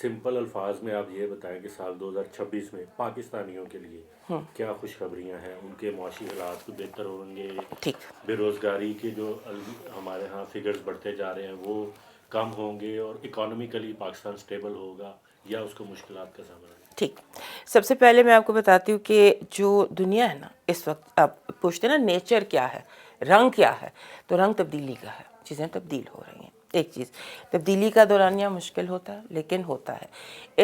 Simple الفاظ میں آپ یہ بتائیں کہ سال 2026 میں پاکستانیوں کے لیے کیا خوشخبریاں ہیں، ان کے معاشی حالات کو بہتر ہوں گے، ٹھیک. بے روزگاری کے جو ہمارے ہاں فگرز بڑھتے جا رہے ہیں وہ کم ہوں گے، اور اکانومیکلی پاکستان سٹیبل ہوگا یا اس کو مشکلات کا سامنا ہے؟ ٹھیک. سب سے پہلے میں آپ کو بتاتی ہوں کہ جو دنیا ہے نا اس وقت، آپ پوچھتے ہیں نا نیچر کیا ہے، رنگ کیا ہے، تو رنگ تبدیلی کا ہے. چیزیں تبدیل ہو رہی ہیں. ایک چیز تبدیلی کا دورانیہ مشکل ہوتا ہے لیکن ہوتا ہے.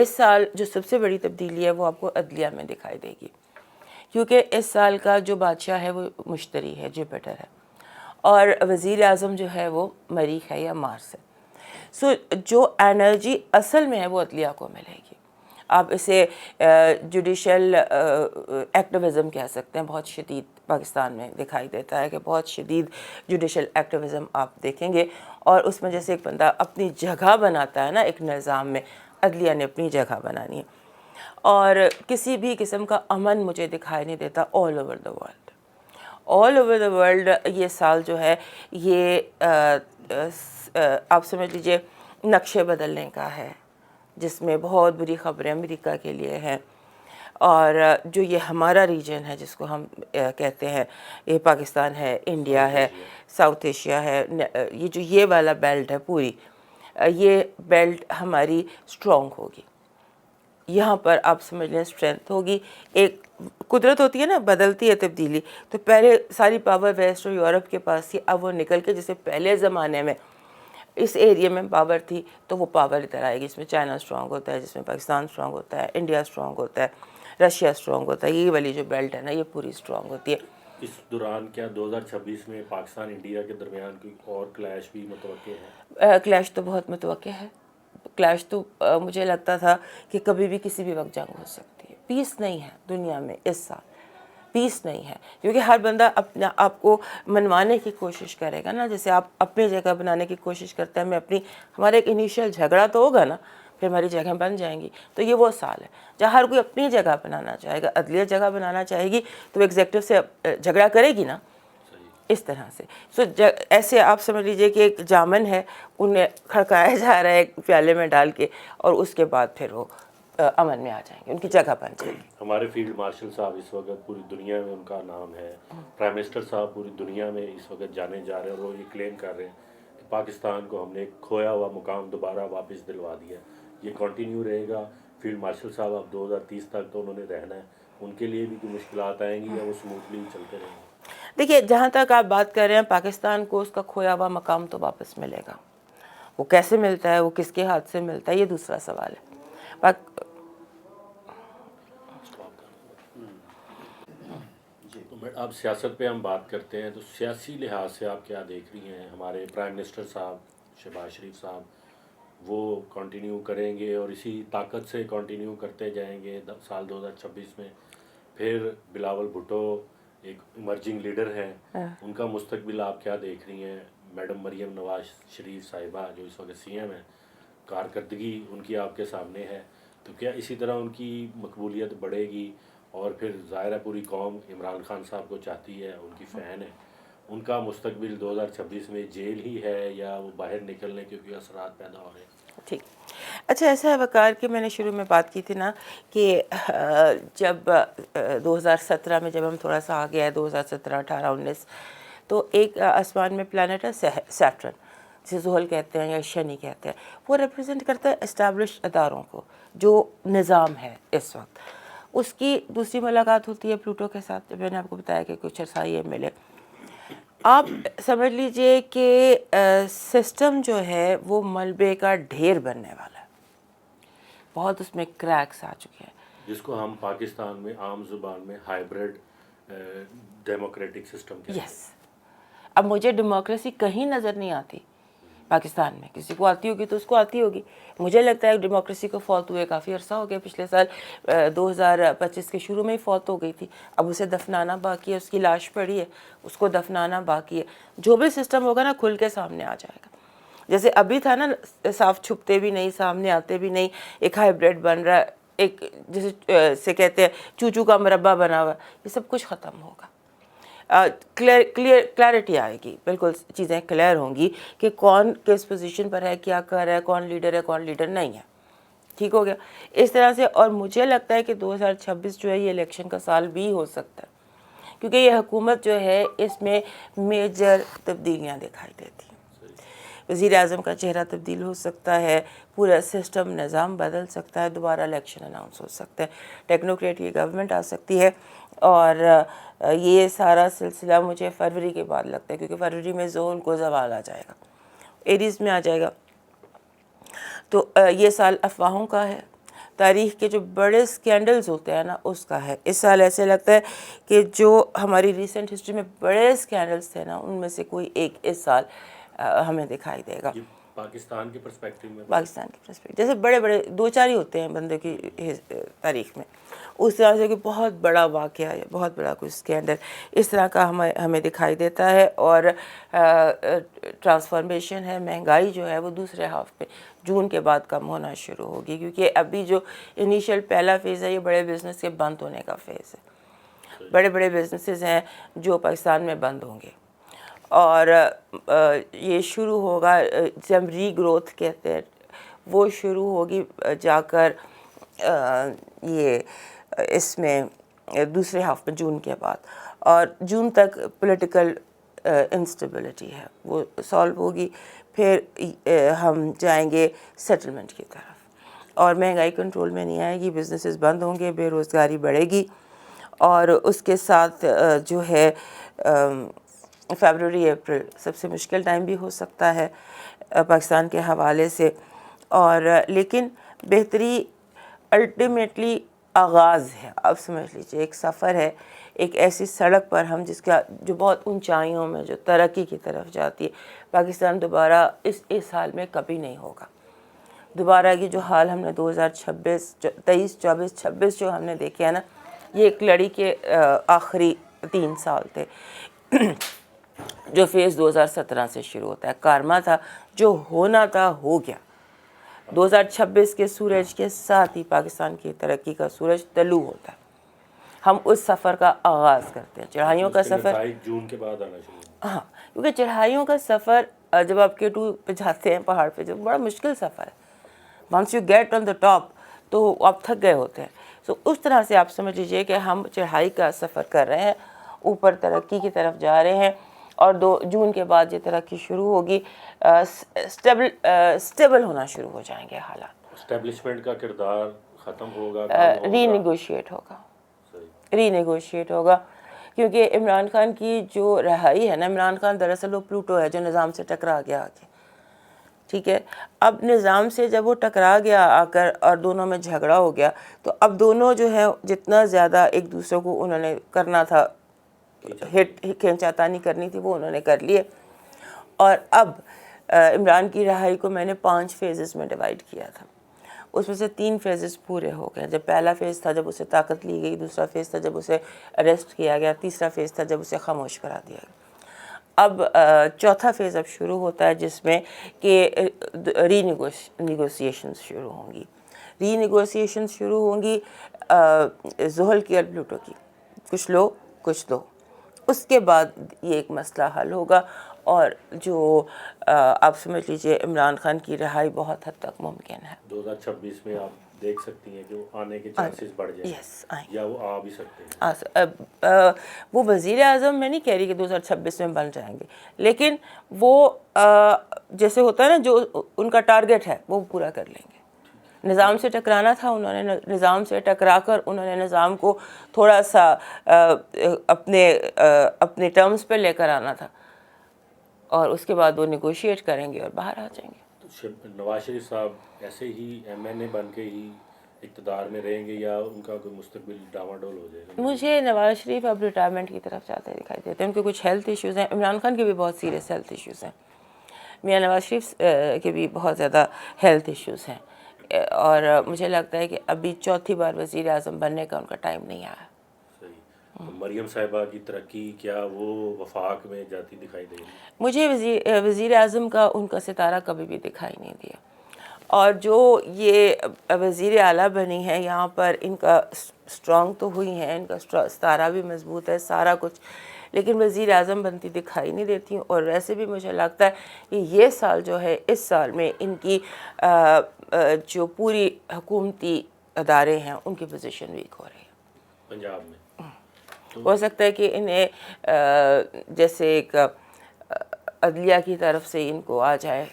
اس سال جو سب سے بڑی تبدیلی ہے وہ آپ کو عدلیہ میں دکھائی دے گی، کیونکہ اس سال کا جو بادشاہ ہے وہ مشتری ہے، جوپیٹر ہے، اور وزیر اعظم جو ہے وہ مریخ ہے یا مارس ہے. سو جو انرجی اصل میں ہے وہ عدلیہ کو ملے گی. آپ اسے جوڈیشل ایکٹیویزم کہہ سکتے ہیں. بہت شدید پاکستان میں دکھائی دیتا ہے کہ بہت شدید جوڈیشل ایکٹیویزم آپ دیکھیں گے، اور اس میں جیسے ایک بندہ اپنی جگہ بناتا ہے نا ایک نظام میں، عدلیہ نے اپنی جگہ بنانی ہے. اور کسی بھی قسم کا امن مجھے دکھائی نہیں دیتا all over the world. All over the world یہ سال جو ہے یہ آپ سمجھ لیجئے نقشے بدلنے کا ہے، جس میں بہت بری خبریں امریکہ کے لیے ہیں. اور جو یہ ہمارا ریجن ہے جس کو ہم کہتے ہیں، یہ پاکستان ہے، انڈیا ہے، ساؤتھ ایشیا ہے، یہ جو یہ والا بیلٹ ہے پوری، یہ بیلٹ ہماری اسٹرانگ ہوگی. یہاں پر آپ سمجھ لیں اسٹرینتھ ہوگی. ایک قدرت ہوتی ہے نا، بدلتی ہے تبدیلی. تو پہلے ساری پاور ویسٹ اور یورپ کے پاس تھی، اب وہ نکل کے جیسے پہلے زمانے میں اس ایریے میں پاور تھی تو وہ پاور ادھر آئے گی. جس میں چائنا اسٹرانگ ہوتا ہے، جس میں پاکستان اسٹرانگ ہوتا ہے، انڈیا اسٹرانگ ہوتا ہے، رشیا اسٹرانگ ہوتا ہے. یہ والی جو بیلٹ ہے نا یہ پوری اسٹرانگ ہوتی ہے. اس دوران کیا 2026 میں پاکستان انڈیا کے درمیان کوئی اور کلیش بھی متوقع ہے؟ کلیش تو بہت متوقع ہے. کلیش تو مجھے لگتا تھا کہ کبھی بھی کسی بھی وقت جنگ ہو سکتی ہے. پیس نہیں ہے دنیا میں اس سال، پیس نہیں ہے، کیونکہ ہر بندہ اپنا آپ کو منوانے کی کوشش کرے گا نا. جیسے آپ اپنی جگہ بنانے کی کوشش کرتے ہیں، ہمارا ایک انیشیل جھگڑا تو ہوگا نا، پھر ہماری جگہیں بن جائیں گی. تو یہ وہ سال ہے جہاں ہر کوئی اپنی جگہ بنانا چاہے گا. عدلیہ جگہ بنانا چاہے گی تو ایگزیکٹو سے جھگڑا کرے گی نا، اس طرح سے. ایسے آپ سمجھ لیجئے کہ ایک جامن ہے، انہیں کھڑکایا جا رہا ہے ایک پیالے میں ڈال کے، اور اس کے بعد پھر وہ امن میں آ جائیں گے، ان کی جگہ بن جائے گی. ہمارے فیلڈ مارشل صاحب اس وقت پوری دنیا میں ان کا نام ہے. پرائم منسٹر صاحب پوری دنیا میں اس وقت جانے جا رہے ہیں، اور وہ یہ کلیم کر رہے ہیں کہ پاکستان کو ہم نے کھویا ہوا مقام دوبارہ واپس دلوا دیا. یہ کنٹینیو رہے گا. فیلڈ مارشل صاحب اب 2030 تک تو انہوں نے رہنا ہے. ان کے لیے بھی کوئی مشکلات آئیں گی یا وہ اسموتھلی چلتے رہیں گے؟ دیکھیے، جہاں تک آپ بات کر رہے ہیں پاکستان کو اس کا کھویا ہوا مقام تو واپس ملے گا. وہ کیسے ملتا ہے، وہ کس کے ہاتھ سے ملتا ہے، یہ دوسرا سوال ہے. اب سیاست پہ ہم بات کرتے ہیں تو سیاسی لحاظ سے آپ کیا دیکھ رہی ہیں؟ ہمارے پرائم منسٹر صاحب شہباز شریف صاحب وہ کنٹینیو کریں گے اور اسی طاقت سے کنٹینیو کرتے جائیں گے سال 2026 میں؟ پھر بلاول بھٹو ایک ایمرجنگ لیڈر ہیں، ان کا مستقبل آپ کیا دیکھ رہی ہیں؟ میڈم مریم نواز شریف صاحبہ جو اس وقت سی ایم ہیں، کارکردگی ان کی آپ کے سامنے ہے، تو کیا اسی طرح ان کی مقبولیت بڑھے گی؟ اور پھر ظاہر ہے پوری قوم عمران خان صاحب کو چاہتی ہے، ان کی فین ہے. ان کا مستقبل 2026 میں جیل ہی ہے یا وہ باہر نکلنے کے کوئی اثرات پیدا ہو رہے ہیں؟ ٹھیک. اچھا، ایسا ہے وقار کہ میں نے شروع میں بات کی تھی نا کہ جب 2017 میں جب ہم تھوڑا سا آ گیا ہے 2017، 18، 19، تو ایک آسمان میں پلانٹ ہے سیٹرن، جسے زحل کہتے ہیں یا شنی کہتے ہیں. وہ ریپرزینٹ کرتا ہے اسٹیبلش اداروں کو، جو نظام ہے اس وقت. اس کی دوسری ملاقات ہوتی ہے پلوٹو کے ساتھ، جب میں نے آپ کو بتایا کہ کچھ عرصہ یہ ملے. آپ سمجھ لیجئے کہ سسٹم جو ہے وہ ملبے کا ڈھیر بننے والا ہے. بہت اس میں کریکس آ چکے ہیں، جس کو ہم پاکستان میں عام زبان میں ہائیبرڈ ڈیموکریٹک سسٹم کہتے ہیں. یس. اب مجھے ڈیموکریسی کہیں نظر نہیں آتی پاکستان میں. کسی کو آتی ہوگی تو اس کو آتی ہوگی. مجھے لگتا ہے ڈیموکریسی کو فوت ہوئے کافی عرصہ ہو گیا. پچھلے سال 2025 کے شروع میں ہی فوت ہو گئی تھی. اب اسے دفنانا باقی ہے، اس کی لاش پڑی ہے، اس کو دفنانا باقی ہے. جو بھی سسٹم ہوگا نا کھل کے سامنے آ جائے گا. جیسے ابھی تھا نا، صاف چھپتے بھی نہیں، سامنے آتے بھی نہیں، ایک ہائیبریڈ بن رہا ہے، ایک جیسے سے کہتے ہیں چوچو کا مربع بنا ہوا. یہ سب کچھ ختم ہوگا. کلیئرٹی آئے گی، بالکل چیزیں کلیئر ہوں گی کہ کون کس پوزیشن پر ہے، کیا کر رہا ہے، کون لیڈر ہے، کون لیڈر نہیں ہے. ٹھیک ہو گیا اس طرح سے. اور مجھے لگتا ہے کہ 2026 جو ہے یہ الیکشن کا سال بھی ہو سکتا ہے, کیونکہ یہ حکومت جو ہے اس میں میجر تبدیلیاں دکھائی دیتی ہیں. وزیر اعظم کا چہرہ تبدیل ہو سکتا ہے, پورا سسٹم نظام بدل سکتا ہے, دوبارہ الیکشن اناؤنس ہو سکتا ہے, ٹیکنوکریٹ کی گورنمنٹ آ سکتی ہے. اور یہ سارا سلسلہ مجھے فروری کے بعد لگتا ہے, کیونکہ فروری میں زون کو زوال آ جائے گا, ایریز میں آ جائے گا. تو یہ سال افواہوں کا ہے, تاریخ کے جو بڑے سکینڈلز ہوتے ہیں نا اس کا ہے. اس سال ایسے لگتا ہے کہ جو ہماری ریسنٹ ہسٹری میں بڑے سکینڈلز تھے نا ان میں سے کوئی ایک اس سال ہمیں دکھائی دے گا. پاکستان کے پرسپیکٹیو میں, پاکستان کے پرسپیکٹیو جیسے بڑے بڑے دو چار ہی ہوتے ہیں بندے کی تاریخ میں, اس طرح سے کہ بہت بڑا واقعہ ہے, بہت بڑا کوئی اسکینڈل اس طرح کا ہمیں دکھائی دیتا ہے. اور ٹرانسفارمیشن ہے, مہنگائی جو ہے وہ دوسرے ہاف پہ جون کے بعد کم ہونا شروع ہوگی, کیونکہ ابھی جو انیشیل پہلا فیز ہے یہ بڑے بزنس کے بند ہونے کا فیز ہے. بڑے بڑے بزنسز ہیں جو پاکستان میں بند ہوں گے, اور یہ شروع ہوگا جب ری گروتھ کہتے ہیں وہ شروع ہوگی جا کر یہ اس میں دوسرے ہاف میں جون کے بعد. اور جون تک پولیٹیکل انسٹیبلٹی ہے وہ سالو ہوگی, پھر ہم جائیں گے سیٹلمنٹ کی طرف, اور مہنگائی کنٹرول میں نہیں آئے گی, بزنسز بند ہوں گے, بے روزگاری بڑھے گی. اور اس کے ساتھ جو ہے فیبروری اپریل سب سے مشکل ٹائم بھی ہو سکتا ہے پاکستان کے حوالے سے. اور لیکن بہتری الٹیمیٹلی آغاز ہے, اب سمجھ لیجیے ایک سفر ہے, ایک ایسی سڑک پر ہم جس کا جو بہت اونچائیوں میں جو ترقی کی طرف جاتی ہے. پاکستان دوبارہ اس حال میں کبھی نہیں ہوگا. دوبارہ کی جو حال ہم نے 2026 23 24 26 جو ہم نے دیکھے ہیں نا, یہ ایک لڑی کے آخری 3 سال تھے جو فیز 2017 سے شروع ہوتا ہے. کارما تھا, جو ہونا تھا ہو گیا. 2026 کے سورج کے ساتھ ہی پاکستان کی ترقی کا سورج طلوع ہوتا ہے. ہم اس سفر کا آغاز کرتے ہیں, چڑھائیوں کا سفر جون کے بعد آنا شروع. ہاں, کیونکہ چڑھائیوں کا سفر جب آپ K2 پہ جاتے ہیں پہاڑ پہ, جو بڑا مشکل سفر ہے, once you get on the top تو آپ تھک گئے ہوتے ہیں. سو اس طرح سے آپ سمجھ لیجیے کہ ہم چڑھائی کا سفر کر رہے ہیں, اوپر ترقی کی طرف جا رہے ہیں. اور 2 جون کے بعد یہ ترقی شروع ہوگی, اسٹیبل ہونا شروع ہو جائیں گے حالات. اسٹیبلشمنٹ کا کردار ختم ہوگا, ری نیگوشیٹ ہوگا, کیونکہ عمران خان کی جو رہائی ہے نا, عمران خان دراصل وہ پلوٹو ہے جو نظام سے ٹکرا گیا آ کے, ٹھیک ہے. اب نظام سے جب وہ ٹکرا گیا آ کر اور دونوں میں جھگڑا ہو گیا, تو اب دونوں جو ہے جتنا زیادہ ایک دوسرے کو انہوں نے کرنا تھا, کھینچاتانی کرنی تھی, وہ انہوں نے کر لیے. اور اب عمران کی رہائی کو میں نے 5 فیزز میں ڈیوائڈ کیا تھا, اس میں سے 3 فیزز پورے ہو گئے. جب پہلا فیز تھا جب اسے طاقت لی گئی, دوسرا فیز تھا جب اسے اریسٹ کیا گیا, تیسرا فیز تھا جب اسے خاموش کرا دیا گیا. اب چوتھا فیز اب شروع ہوتا ہے جس میں کہ ری نیگوسیشنز شروع ہوں گی. ری نیگوسیشنز شروع ہوں گی زحل کی اور پلوٹو کی, کچھ لو کچھ دو. اس کے بعد یہ ایک مسئلہ حل ہوگا, اور جو آپ سمجھ لیجئے عمران خان کی رہائی بہت حد تک ممکن ہے. 2026 میں آپ دیکھ سکتی ہیں کہ وہ آنے کے چانسز بڑھ جائیں گے, یا وہ آ بھی سکتے ہیں. وہ وزیر اعظم میں نہیں کہہ رہی کہ 2026 میں بن جائیں گے, لیکن وہ جیسے ہوتا ہے نا جو ان کا ٹارگٹ ہے وہ پورا کر لیں گے. نظام سے ٹکرانا تھا, انہوں نے نظام سے ٹکرا کر انہوں نے نظام کو تھوڑا سا اپنے ٹرمز پہ لے کر آنا تھا, اور اس کے بعد وہ نیگوشیٹ کریں گے اور باہر آ جائیں گے. نواز شریف صاحب ایسے ہی MNA بن کے ہی اقتدار میں رہیں گے, یا ان کا کوئی مستقبل ڈاواڈول ہو جائے گا؟ مجھے نواز شریف اب ریٹائرمنٹ کی طرف جاتے دکھائی دیتے ہیں. ان کے کچھ ہیلتھ ایشوز ہیں, عمران خان کے بھی بہت سیریس ہیلتھ ایشوز ہیں, میاں نواز شریف کے بھی بہت زیادہ ہیلتھ ایشوز ہیں, اور مجھے لگتا ہے کہ ابھی چوتھی بار وزیر اعظم بننے کا ان کا ٹائم نہیں آیا. مریم صاحبہ کی ترقی کیا وہ وفاق میں جاتی دکھائی دے گی؟ مجھے وزیر اعظم کا ان کا ستارہ کبھی بھی دکھائی نہیں دیا, اور جو یہ وزیر اعلیٰ بنی ہے یہاں پر ان کا اسٹرانگ تو ہوئی ہیں, ان کا ستارہ بھی مضبوط ہے, سارا کچھ, لیکن وزیر اعظم بنتی دکھائی نہیں دیتی ہوں. اور ویسے بھی مجھے لگتا ہے کہ یہ سال جو ہے اس سال میں ان کی جو پوری حکومتی ادارے ہیں ان کی پوزیشن ویک ہو رہی ہے. پنجاب میں ہو سکتا ہے کہ انہیں جیسے ایک عدلیہ کی طرف سے ان کو آ جائے,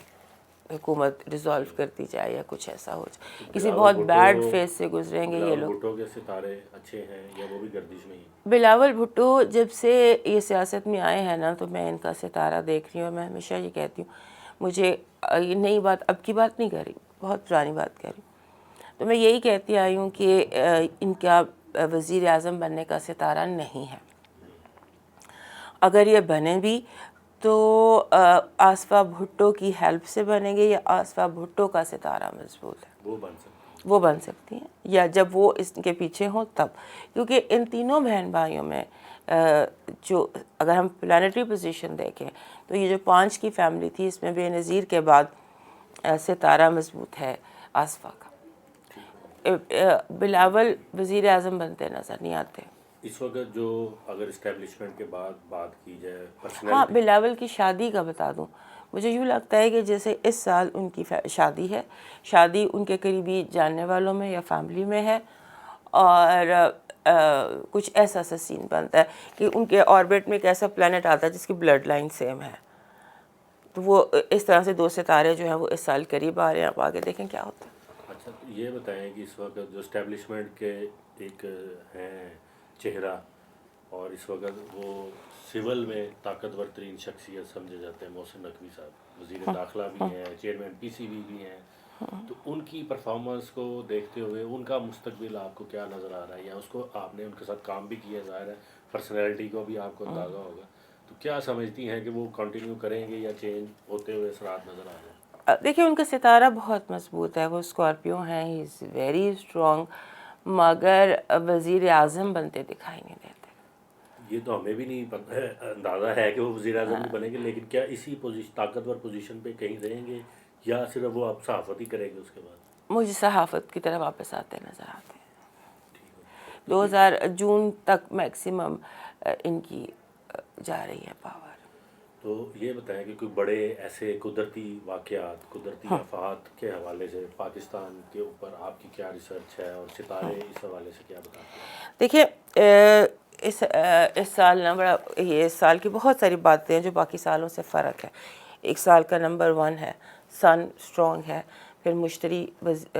حکومت ریزالو کر دی جائے یا کچھ ایسا ہو جائے. کسی بہت بیڈ فیز سے گزریں گے یہ لوگ. بھٹو کے ستارے اچھے ہیں یا وہ بھی گردش میں ہی؟ بلاول بھٹو جب سے یہ سیاست میں آئے ہیں نا تو میں ان کا ستارہ دیکھ رہی ہوں. اور میں ہمیشہ یہ کہتی ہوں, مجھے یہ نئی بات اب کی بات نہیں کر رہی, بہت پرانی بات کر رہی ہوں. تو میں یہی کہتی آئی ہوں کہ ان کا وزیر اعظم بننے کا ستارہ نہیں ہے. اگر یہ بنے بھی تو آصفہ بھٹو کی ہیلپ سے بنیں گے یا آصفہ بھٹو کا ستارہ مضبوط ہے وہ بن سکتی ہیں, یا جب وہ اس کے پیچھے ہوں تب. کیونکہ ان تینوں بہن بھائیوں میں جو اگر ہم پلانٹری پوزیشن دیکھیں تو یہ جو 5 کی فیملی تھی اس میں بے نظیر کے بعد ستارہ مضبوط ہے آصفہ کا. بلاول وزیر اعظم بنتے نظر نہیں آتے اس وقت. جو اگر اسٹیبلشمنٹ کے بعد بات کی جائے ہاں, بلاول کی شادی کا بتا دوں, مجھے یوں لگتا ہے کہ جیسے اس سال ان کی شادی ہے, شادی ان کے قریبی جاننے والوں میں یا فیملی میں ہے, اور کچھ ایسا سا سین بنتا ہے کہ ان کے آربٹ میں ایک ایسا پلانٹ آتا ہے جس کی بلڈ لائن سیم ہے. تو وہ اس طرح سے 2 ستارے جو ہیں وہ اس سال قریب آ رہے ہیں. آپ آگے دیکھیں کیا ہوتا ہے. اچھا, یہ بتائیں کہ اس وقت جو اسٹیبلشمنٹ کے ایک ہیں چہرہ, اور اس وقت وہ سول میں طاقتور ترین شخصیت سمجھے جاتے ہیں محسن نقوی صاحب, وزیر داخلہ بھی ہیں, چیئرمین پی سی بی بھی ہیں, تو ان کی پرفارمنس کو دیکھتے ہوئے ان کا مستقبل آپ کو کیا نظر آ رہا ہے؟ یا اس کو آپ نے ان کے ساتھ کام بھی کیا, ظاہر ہے پرسنالٹی کو بھی آپ کو اندازہ ہوگا, تو کیا سمجھتی ہیں کہ وہ کنٹینیو کریں گے یا چینج ہوتے ہوئے اثرات نظر آ رہے ہیں؟ دیکھیں ان کا ستارہ بہت مضبوط ہے, وہ اسکارپیو ہیں, ہی از ویری اسٹرانگ, مگر وزیر اعظم بنتے دکھائی نہیں دیتے. یہ تو ہمیں بھی نہیں اندازہ ہے کہ وہ وزیر اعظم بھی بنیں گے, لیکن کیا اسی طاقتور پوزیشن پہ کہیں رہیں گے یا صرف وہ اب صحافت ہی کریں گے اس کے بعد؟ مجھے صحافت کی طرف واپس آتے نظر آتے ہیں. 2000 جون تک میکسیمم ان کی جا رہی ہے پاور. تو یہ بتائیں کہ کوئی بڑے ایسے قدرتی واقعات, قدرتی آفات کے حوالے سے پاکستان کے اوپر آپ کی کیا ریسرچ ہے, اور ستارے اس حوالے سے کیا بتاتے ہیں؟ دیکھیے اس سال نا بڑا, یہ اس سال کی بہت ساری باتیں ہیں جو باقی سالوں سے فرق ہے. ایک سال کا نمبر 1 ہے سن اسٹرانگ ہے, پھر مشتری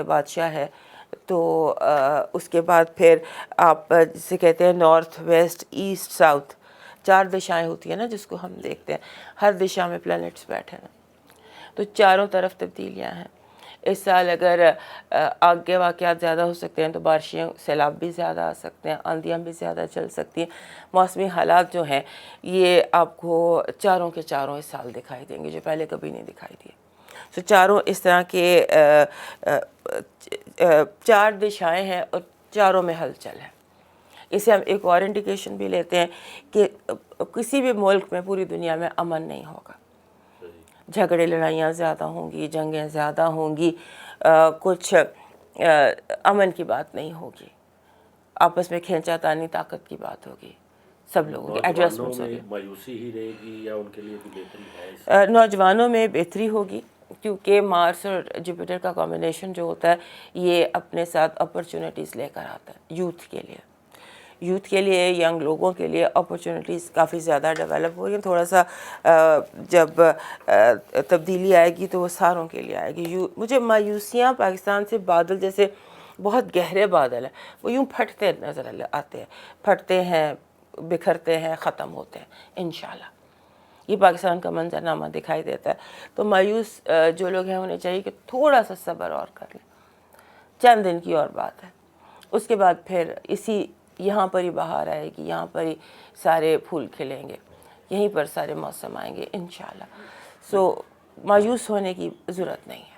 بادشاہ ہے, تو اس کے بعد پھر آپ جسے کہتے ہیں نارتھ ویسٹ ایسٹ ساؤتھ, 4 دشائیں ہوتی ہیں نا جس کو ہم دیکھتے ہیں, ہر دشا میں پلانٹس بیٹھے ہیں, تو چاروں طرف تبدیلیاں ہیں. اس سال اگر آگ کے واقعات زیادہ ہو سکتے ہیں تو بارشیں, سیلاب بھی زیادہ آ سکتے ہیں, آندھیاں بھی زیادہ چل سکتی ہیں. موسمی حالات جو ہیں یہ آپ کو چاروں کے چاروں اس سال دکھائی دیں گے جو پہلے کبھی نہیں دکھائی دیے. تو چاروں اس طرح کے 4 دشائیں ہیں اور چاروں میں ہلچل ہے. اسے ہم ایک اور انڈیکیشن بھی لیتے ہیں کہ کسی بھی ملک میں پوری دنیا میں امن نہیں ہوگا, جھگڑے لڑائیاں زیادہ ہوں گی, جنگیں زیادہ ہوں گی, کچھ امن کی بات نہیں ہوگی, آپس میں کھینچا تانی طاقت کی بات ہوگی, سب لوگوں کی ایڈجسٹمنٹس ہوگی. مایوسی ہی رہے گی یا ان کے لیے بھی بہتری ہے؟ نوجوانوں میں بہتری ہوگی کیونکہ مارس اور جوپیٹر کا کمبینیشن جو ہوتا ہے یہ اپنے ساتھ اپرچونٹیز لے کر آتا ہے یوتھ کے لیے. یوتھ کے لیے, ینگ لوگوں کے لیے اپرچونٹیز کافی زیادہ ڈیولپ ہو رہی ہیں. تھوڑا سا جب تبدیلی آئے گی تو وہ ساروں کے لیے آئے گی. مجھے مایوسیاں پاکستان سے بادل جیسے بہت گہرے بادل ہیں وہ یوں پھٹتے نظر آتے ہیں, پھٹتے ہیں, بکھرتے ہیں, ختم ہوتے ہیں. انشاءاللہ یہ پاکستان کا منظرنامہ دکھائی دیتا ہے. تو مایوس جو لوگ ہیں انہیں چاہیے کہ تھوڑا سا صبر اور کر لیں, چند دن کی اور بات ہے. اس کے بعد پھر یہاں پر ہی بہار آئے گی, یہاں پر ہی سارے پھول کھلیں گے, یہیں پر سارے موسم آئیں گے انشاءاللہ. سو مایوس ہونے کی ضرورت نہیں ہے.